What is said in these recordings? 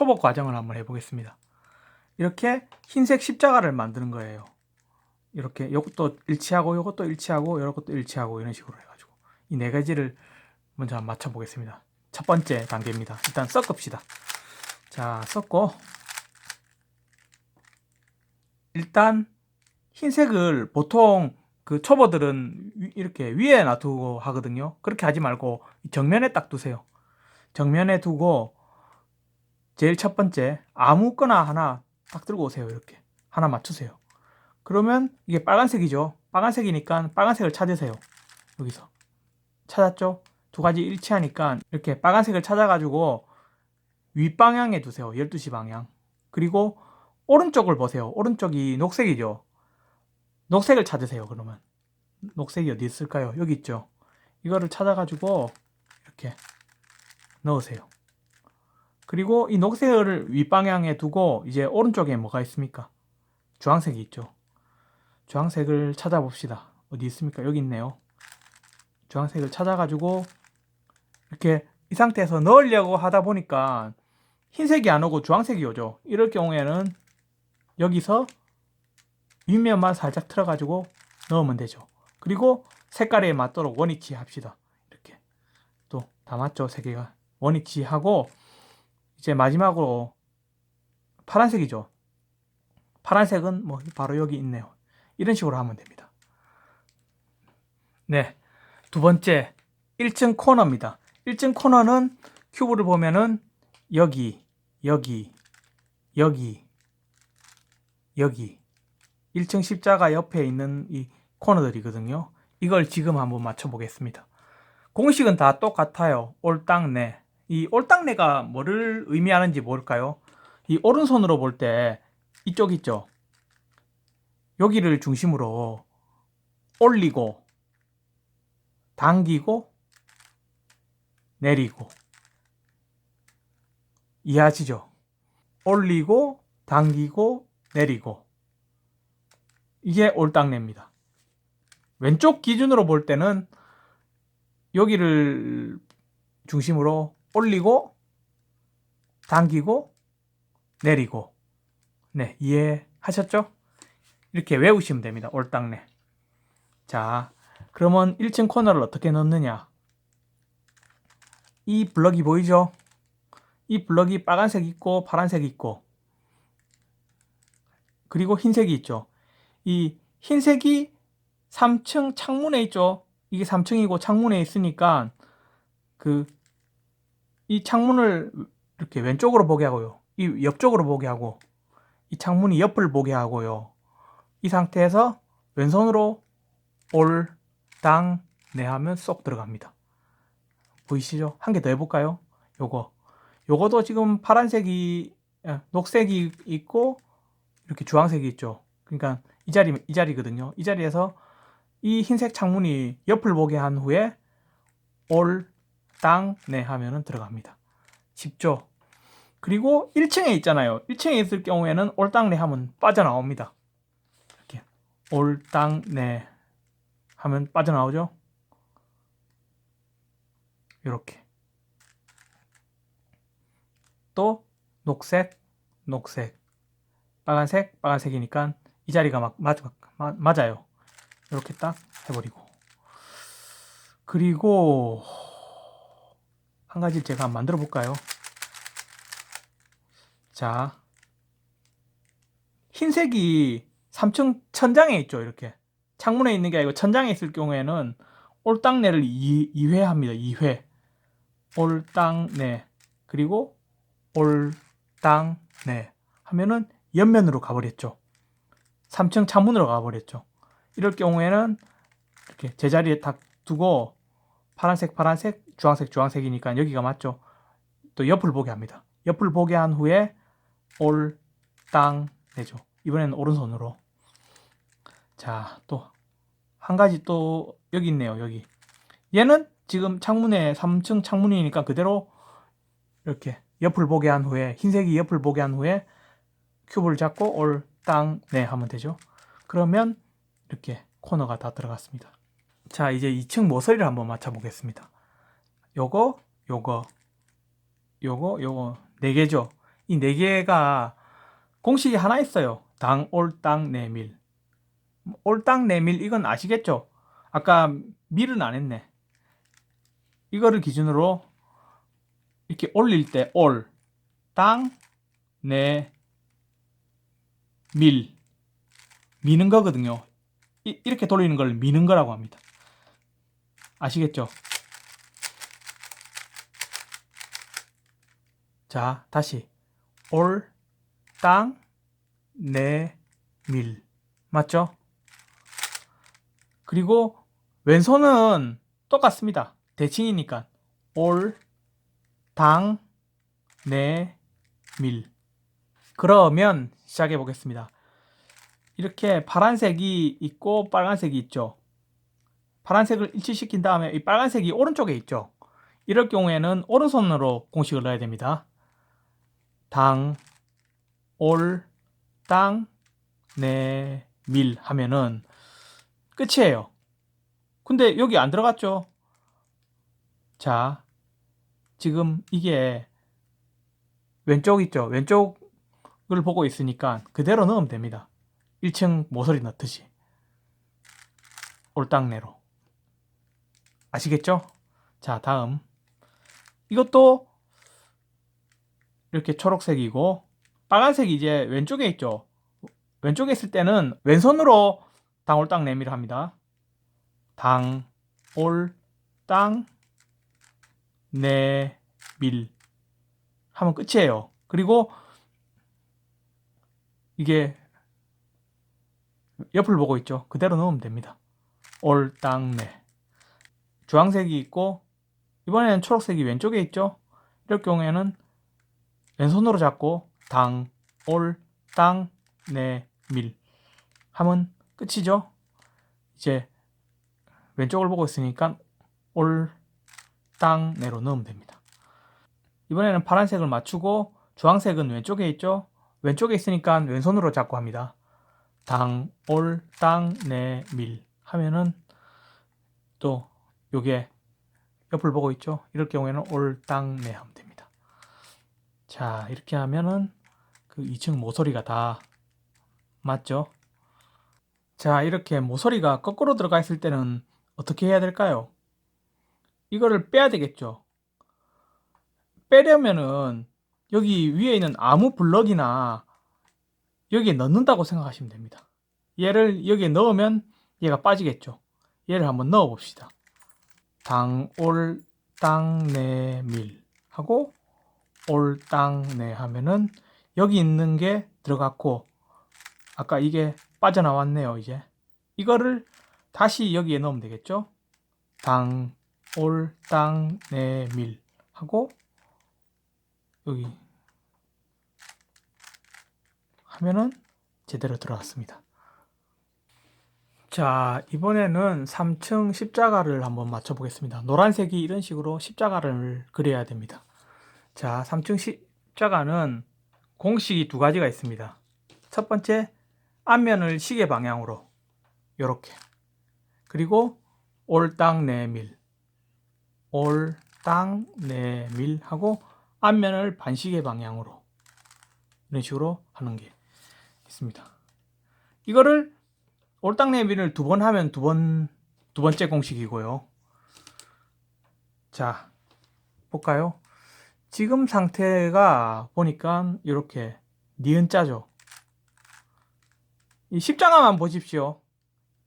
초보 과정을 한번 해보겠습니다. 이렇게 흰색 십자가를 만드는 거예요. 이렇게 이것도 일치하고 이것도 일치하고 이것도 일치하고 이런 식으로 해가지고 이 네 가지를 먼저 한번 맞춰 보겠습니다. 첫 번째 단계입니다. 일단 섞읍시다. 자, 섞고 일단 흰색을 보통 그 초보들은 이렇게 위에 놔두고 하거든요. 그렇게 하지 말고 정면에 딱 두세요. 정면에 두고 제일 첫 번째 아무거나 하나 딱 들고 오세요. 이렇게 하나 맞추세요. 그러면 이게 빨간색이죠. 빨간색이니까 빨간색을 찾으세요. 여기서 찾았죠? 두 가지 일치하니까 이렇게 빨간색을 찾아가지고 윗방향에 두세요. 12시 방향. 그리고 오른쪽을 보세요. 오른쪽이 녹색이죠. 녹색을 찾으세요. 그러면 녹색이 어디 있을까요? 여기 있죠. 이거를 찾아가지고 이렇게 넣으세요. 그리고 이 녹색을 윗방향에 두고 이제 오른쪽에 뭐가 있습니까? 주황색이 있죠. 주황색을 찾아봅시다. 어디 있습니까? 여기 있네요. 주황색을 찾아가지고 이렇게 이 상태에서 넣으려고 하다 보니까 흰색이 안 오고 주황색이 오죠. 이럴 경우에는 여기서 윗면만 살짝 틀어가지고 넣으면 되죠. 그리고 색깔에 맞도록 원위치 합시다. 이렇게 또 다 맞죠? 세 개가 원위치 하고 이제 마지막으로 파란색이죠. 파란색은 뭐 바로 여기 있네요. 이런 식으로 하면 됩니다. 네, 두 번째 1층 코너입니다. 1층 코너는 큐브를 보면은 여기, 여기, 여기, 여기 1층 십자가 옆에 있는 이 코너들이거든요. 이걸 지금 한번 맞춰 보겠습니다. 공식은 다 똑같아요. 올땅내. 이 올땅내가 뭐를 의미하는지 모를까요? 이 오른손으로 볼 때 이쪽 있죠. 여기를 중심으로 올리고 당기고 내리고 이해하시죠? 올리고 당기고 내리고 이게 올땅내입니다. 왼쪽 기준으로 볼 때는 여기를 중심으로 올리고 당기고 내리고 네, 이해하셨죠? 이렇게 외우시면 됩니다. 올땅내. 자, 그러면 1층 코너를 어떻게 넣느냐? 이 블럭이 보이죠? 이 블럭이 빨간색 있고 파란색 있고 그리고 흰색이 있죠. 이 흰색이 3층 창문에 있죠. 이게 3층이고 창문에 있으니까 이 창문을 이렇게 왼쪽으로 보게 하고요. 이 옆쪽으로 보게 하고 이 창문이 옆을 보게 하고요. 이 상태에서 왼손으로 올, 당, 내 하면 쏙 들어갑니다. 보이시죠? 한 개 더 해볼까요? 요거도 지금 파란색이 녹색이 있고 이렇게 주황색이 있죠. 그러니까 이 자리거든요. 이 자리에서 이 흰색 창문이 옆을 보게 한 후에 올, 땅, 내 하면은 들어갑니다. 쉽죠? 그리고 1층에 있잖아요. 1층에 있을 경우에는 올, 땅, 내 하면 빠져나옵니다. 이렇게 올, 땅, 내 하면 빠져나오죠. 이렇게 또 녹색, 녹색, 빨간색, 빨간색이니까 이 자리가 막 맞아요. 이렇게 딱 해버리고 그리고 한 가지 제가 만들어 볼까요? 자, 흰색이 3층 천장에 있죠. 이렇게 창문에 있는 게 아니고 천장에 있을 경우에는 올땅내를 2회 합니다. 2회 올땅내 그리고 올땅내 하면은 옆면으로 가버렸죠. 3층 창문으로 가버렸죠. 이럴 경우에는 이렇게 제자리에 딱 두고 파란색, 파란색, 주황색, 주황색이니까 여기가 맞죠. 또 옆을 보게 합니다. 옆을 보게 한 후에 올, 땅, 내죠. 이번에는 오른손으로. 자, 또 한 가지 또 여기 있네요. 여기. 얘는 지금 창문에 3층 창문이니까 그대로 이렇게 옆을 보게 한 후에 흰색이 옆을 보게 한 후에 큐브를 잡고 올, 땅, 내 하면 되죠. 그러면 이렇게 코너가 다 들어갔습니다. 자, 이제 2층 모서리를 한번 맞춰 보겠습니다. 요거, 요거, 요거, 요거 4개죠. 이 네 개가 공식이 하나 있어요. 당, 올, 땅, 내, 밀. 올, 땅, 내, 밀 이건 아시겠죠? 아까 밀은 안 했네. 이거를 기준으로 이렇게 올릴 때 올, 땅, 내, 밀. 미는 거거든요. 이렇게 돌리는 걸 미는 거라고 합니다. 아시겠죠? 자, 다시 올, 땅, 내, 밀. 맞죠? 그리고 왼손은 똑같습니다. 대칭이니까 올, 당, 내, 밀. 그러면 시작해 보겠습니다. 이렇게 파란색이 있고 빨간색이 있죠. 파란색을 일치시킨 다음에 이 빨간색이 오른쪽에 있죠. 이럴 경우에는 오른손으로 공식을 넣어야 됩니다. 당, 올, 땅, 내, 밀 하면은 끝이에요. 근데 여기 안 들어갔죠? 자, 지금 이게 왼쪽 있죠? 왼쪽을 보고 있으니까 그대로 넣으면 됩니다. 1층 모서리 넣듯이. 올땅내로. 아시겠죠? 자, 다음. 이것도 이렇게 초록색이고 빨간색이 이제 왼쪽에 있죠? 왼쪽에 있을 때는 왼손으로 당올땅 내밀을 합니다. 당, 올, 땅, 내, 밀 하면 끝이에요. 그리고 이게 옆을 보고 있죠? 그대로 넣으면 됩니다. 올, 땅, 내. 주황색이 있고 이번에는 초록색이 왼쪽에 있죠? 이럴 경우에는 왼손으로 잡고 당, 올, 땅, 내, 밀 하면 끝이죠? 이제 왼쪽을 보고 있으니까 올, 땅, 내로 넣으면 됩니다. 이번에는 파란색을 맞추고 주황색은 왼쪽에 있죠? 왼쪽에 있으니까 왼손으로 잡고 합니다. 당, 올, 땅, 내, 밀 하면은 또 요게 옆을 보고 있죠? 이럴 경우에는 올, 땅, 내 하면 됩니다. 자, 이렇게 하면은 그 2층 모서리가 다 맞죠? 자, 이렇게 모서리가 거꾸로 들어가 있을 때는 어떻게 해야 될까요? 이거를 빼야 되겠죠? 빼려면은 여기 위에 있는 아무 블럭이나 여기에 넣는다고 생각하시면 됩니다. 얘를 여기에 넣으면 얘가 빠지겠죠? 얘를 한번 넣어 봅시다. 당, 올, 땅, 내, 밀 하고 올, 땅, 내 하면은 여기 있는 게 들어갔고 아까 이게 빠져나왔네요. 이제 이거를 다시 여기에 넣으면 되겠죠? 당, 올, 땅, 내, 밀 하고 여기 하면은 제대로 들어갔습니다. 자, 이번에는 3층 십자가를 한번 맞춰 보겠습니다. 노란색이 이런 식으로 십자가를 그려야 됩니다. 자, 3층 십자가는 공식이 두 가지가 있습니다. 첫 번째, 앞면을 시계 방향으로 이렇게, 그리고 올, 땅, 내, 밀, 올, 땅, 내, 밀 하고 앞면을 반시계 방향으로 이런 식으로 하는 게 있습니다. 이거를 올, 땅, 내, 밀을 두 번 하면 두 번째 공식이고요. 자, 볼까요? 지금 상태가 보니까 이렇게 니은자죠. 이 십자가만 보십시오.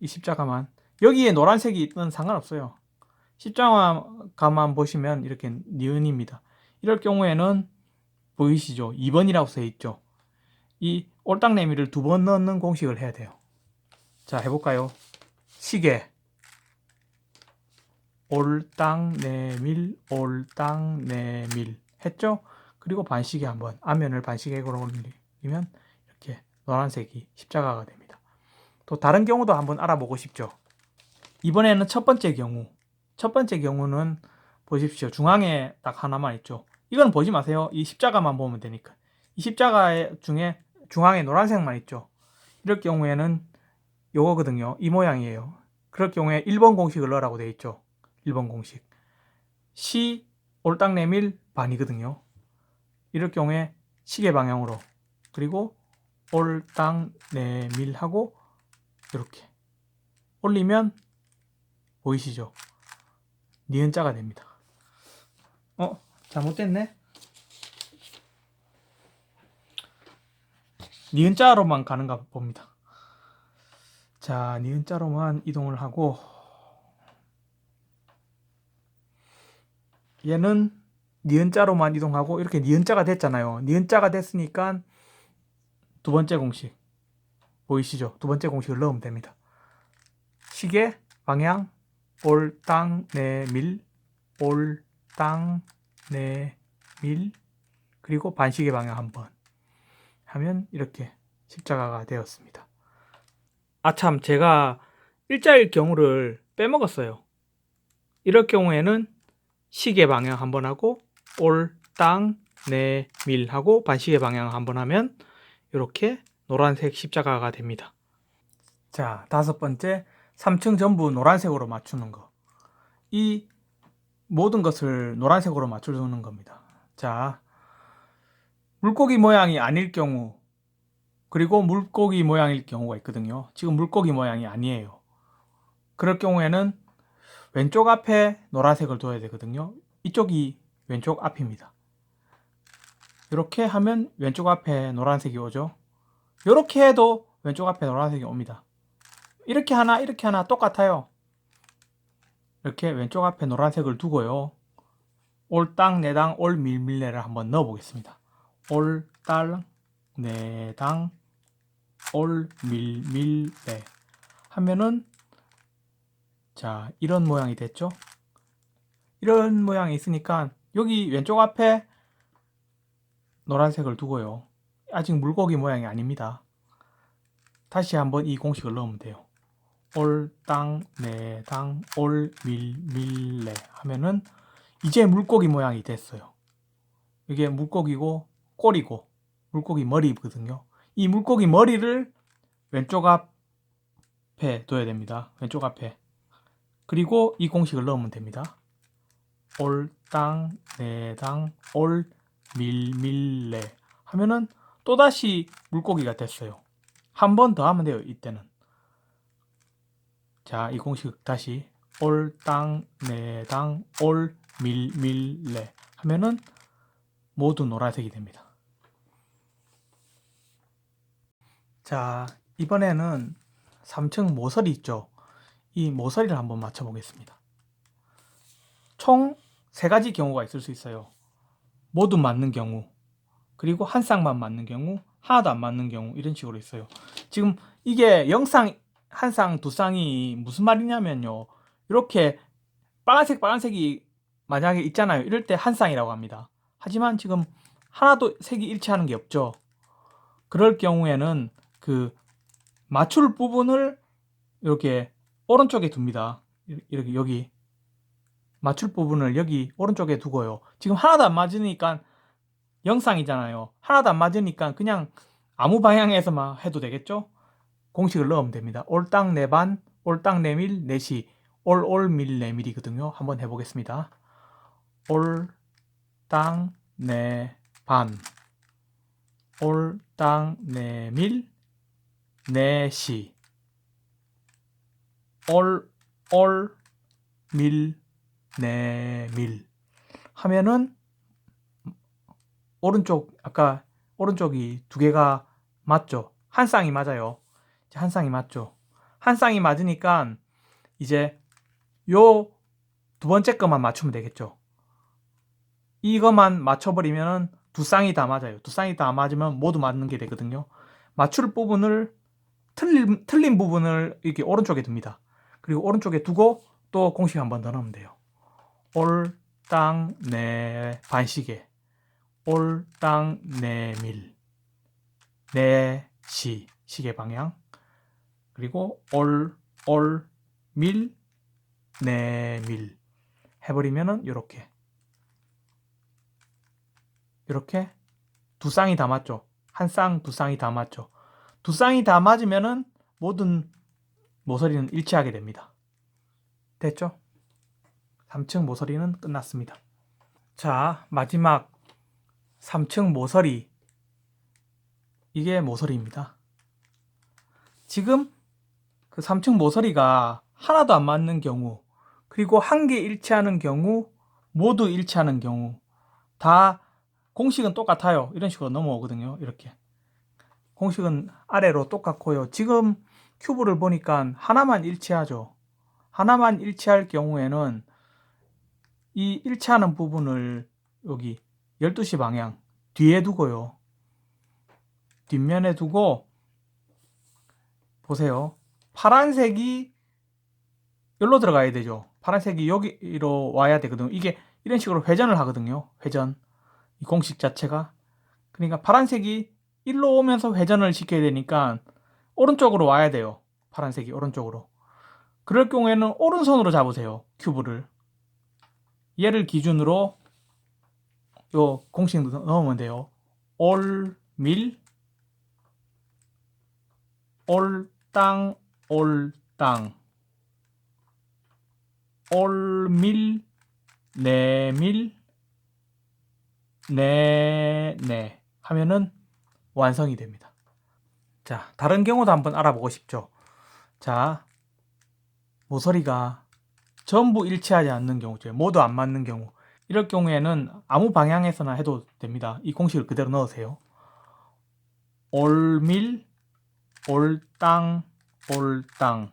이 십자가만. 여기에 노란색이 있든 상관없어요. 십자가만 보시면 이렇게 니은입니다. 이럴 경우에는 보이시죠? 2번이라고 써 있죠. 이 올땅내미를 두 번 넣는 공식을 해야 돼요. 자, 해볼까요? 시계 올땅내밀 올땅내밀 했죠? 그리고 반시계 한번 앞면을 반시계로 올리면 이렇게 노란색이 십자가가 됩니다. 또 다른 경우도 한번 알아보고 싶죠? 이번에는 첫 번째 경우는 보십시오. 중앙에 딱 하나만 있죠. 이건 보지 마세요. 이 십자가만 보면 되니까. 이 십자가 중에 중앙에 노란색만 있죠. 이럴 경우에는 요거거든요. 이 모양이에요. 그럴 경우에 1번 공식을 넣으라고 되어 있죠. 1번 공식. 시 올땅내밀 반이거든요. 이럴 경우에 시계 방향으로, 그리고 올땅 내밀 하고 이렇게 올리면 보이시죠? 니은자가 됩니다. 잘못됐네. 니은자로만 가는가 봅니다. 자, 니은자로만 이동을 하고, 얘는 니은자로만 이동하고, 이렇게 니은자가 됐잖아요. 니은자가 됐으니까 두 번째 공식 보이시죠? 두 번째 공식을 넣으면 됩니다. 시계 방향 올땅 내밀, 올땅 내밀, 그리고 반시계 방향 한번 하면 이렇게 십자가가 되었습니다. 아참, 제가 일자일 경우를 빼먹었어요. 이럴 경우에는 시계 방향 한번 하고 올땅 내밀 하고 반시계 방향 한번 하면 이렇게 노란색 십자가가 됩니다. 자, 다섯 번째, 3층 전부 노란색으로 맞추는 거. 이 모든 것을 노란색으로 맞춰주는 겁니다. 자, 물고기 모양이 아닐 경우, 그리고 물고기 모양일 경우가 있거든요. 지금 물고기 모양이 아니에요. 그럴 경우에는 왼쪽 앞에 노란색을 둬야 되거든요. 이쪽이 왼쪽 앞입니다. 이렇게 하면 왼쪽 앞에 노란색이 오죠. 이렇게 해도 왼쪽 앞에 노란색이 옵니다. 이렇게 하나 이렇게 하나 똑같아요. 이렇게 왼쪽 앞에 노란색을 두고요. 올땅 내당 올밀밀레를 한번 넣어 보겠습니다. 올땅 내당 올밀밀레 하면은, 자, 이런 모양이 됐죠. 이런 모양이 있으니까 여기 왼쪽 앞에 노란색을 두고요. 아직 물고기 모양이 아닙니다. 다시 한번 이 공식을 넣으면 돼요. 올땅 내당 올밀밀레 하면은 이제 물고기 모양이 됐어요. 이게 물고기고 꼬리고 물고기 머리거든요. 이 물고기 머리를 왼쪽 앞에 둬야 됩니다. 왼쪽 앞에. 그리고 이 공식을 넣으면 됩니다. 올땅 내당 올밀밀레 하면은 또다시 물고기가 됐어요. 한 번 더 하면 돼요. 이때는. 자, 이 공식 다시 올땅 내당 올밀밀레 하면은 모두 노란색이 됩니다. 자, 이번에는 3층 모서리 있죠. 이 모서리를 한번 맞춰 보겠습니다. 총 3가지 경우가 있을 수 있어요. 모두 맞는 경우, 그리고 한 쌍만 맞는 경우, 하나도 안 맞는 경우, 이런 식으로 있어요. 지금 이게 영상 한 쌍, 두 쌍이 무슨 말이냐면요. 이렇게 빨간색이 만약에 있잖아요. 이럴 때 한 쌍이라고 합니다. 하지만 지금 하나도 색이 일치하는 게 없죠. 그럴 경우에는 그 맞출 부분을 이렇게 오른쪽에 둡니다. 이렇게 여기 맞출 부분을 여기 오른쪽에 두고요. 지금 하나도 안 맞으니까 영상이잖아요. 하나도 안 맞으니까 그냥 아무 방향에서만 해도 되겠죠? 공식을 넣으면 됩니다. 올땅 내반, 올땅 내밀, 내시, 올올밀 내밀이거든요. 한번 해보겠습니다. 올땅 내반, 올땅 내밀, 내시, 올올밀 내밀 하면은 오른쪽, 아까 오른쪽이 두 개가 맞죠? 한 쌍이 맞아요. 한 쌍이 맞죠? 한 쌍이 맞으니까 이제 요 두 번째 것만 맞추면 되겠죠. 이것만 맞춰버리면 두 쌍이 다 맞아요. 두 쌍이 다 맞으면 모두 맞는 게 되거든요. 맞출 부분을 틀린 부분을 이렇게 오른쪽에 둡니다. 그리고 오른쪽에 두고 또 공식 한번 더 넣으면 돼요. 올땅 내 반시계, 올땅 내밀, 내시 시계 방향, 그리고 올밀 내밀 해버리면은 이렇게 두 쌍이 다 맞죠. 한 쌍, 두 쌍이 다 맞죠. 두 쌍이 다 맞으면은 모든 모서리는 일치하게 됩니다. 됐죠? 3층 모서리는 끝났습니다. 자, 마지막 3층 모서리 이게 모서리입니다. 지금 그 3층 모서리가 하나도 안 맞는 경우, 그리고 한 개 일치하는 경우, 모두 일치하는 경우 다 공식은 똑같아요. 이런 식으로 넘어오거든요. 이렇게 공식은 아래로 똑같고요. 지금 큐브를 보니까 하나만 일치하죠. 하나만 일치할 경우에는 이 일치하는 부분을 여기 12시 방향 뒤에 두고요. 뒷면에 두고 보세요. 파란색이 여기로 들어가야 되죠. 파란색이 여기로 와야 되거든요. 이게 이런 식으로 회전을 하거든요. 회전. 이 공식 자체가. 그러니까 파란색이 일로 오면서 회전을 시켜야 되니까 오른쪽으로 와야 돼요. 파란색이 오른쪽으로. 그럴 경우에는 오른손으로 잡으세요. 큐브를. 얘를 기준으로 요 공식 넣으면 돼요. 올밀 올땅 올땅 올밀 네밀 네네 하면은 완성이 됩니다. 자, 다른 경우도 한번 알아보고 싶죠. 자, 모서리가 전부 일치하지 않는 경우죠. 모두 안 맞는 경우. 이럴 경우에는 아무 방향에서나 해도 됩니다. 이 공식을 그대로 넣으세요. 올밀 올땅 올땅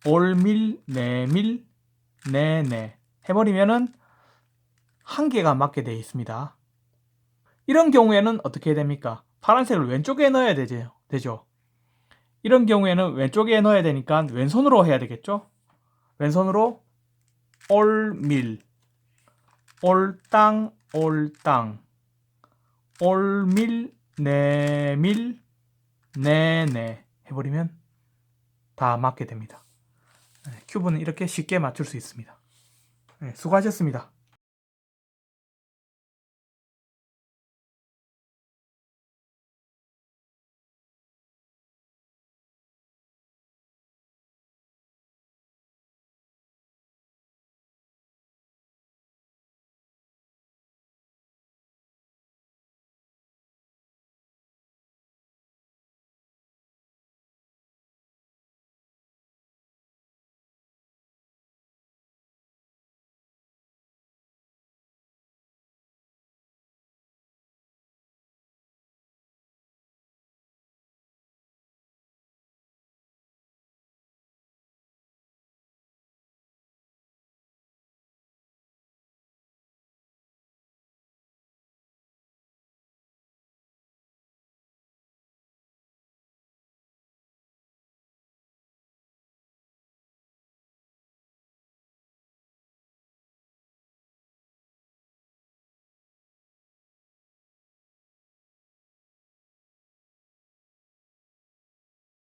올밀 네밀 네네 해버리면은 한 개가 맞게 되어 있습니다. 이런 경우에는 어떻게 됩니까? 파란색을 왼쪽에 넣어야 되죠. 이런 경우에는 왼쪽에 넣어야 되니까 왼손으로 해야 되겠죠? 왼손으로 올밀 올땅 올땅 올밀 네밀 네네 해버리면 다 맞게 됩니다. 큐브는 이렇게 쉽게 맞출 수 있습니다. 수고하셨습니다.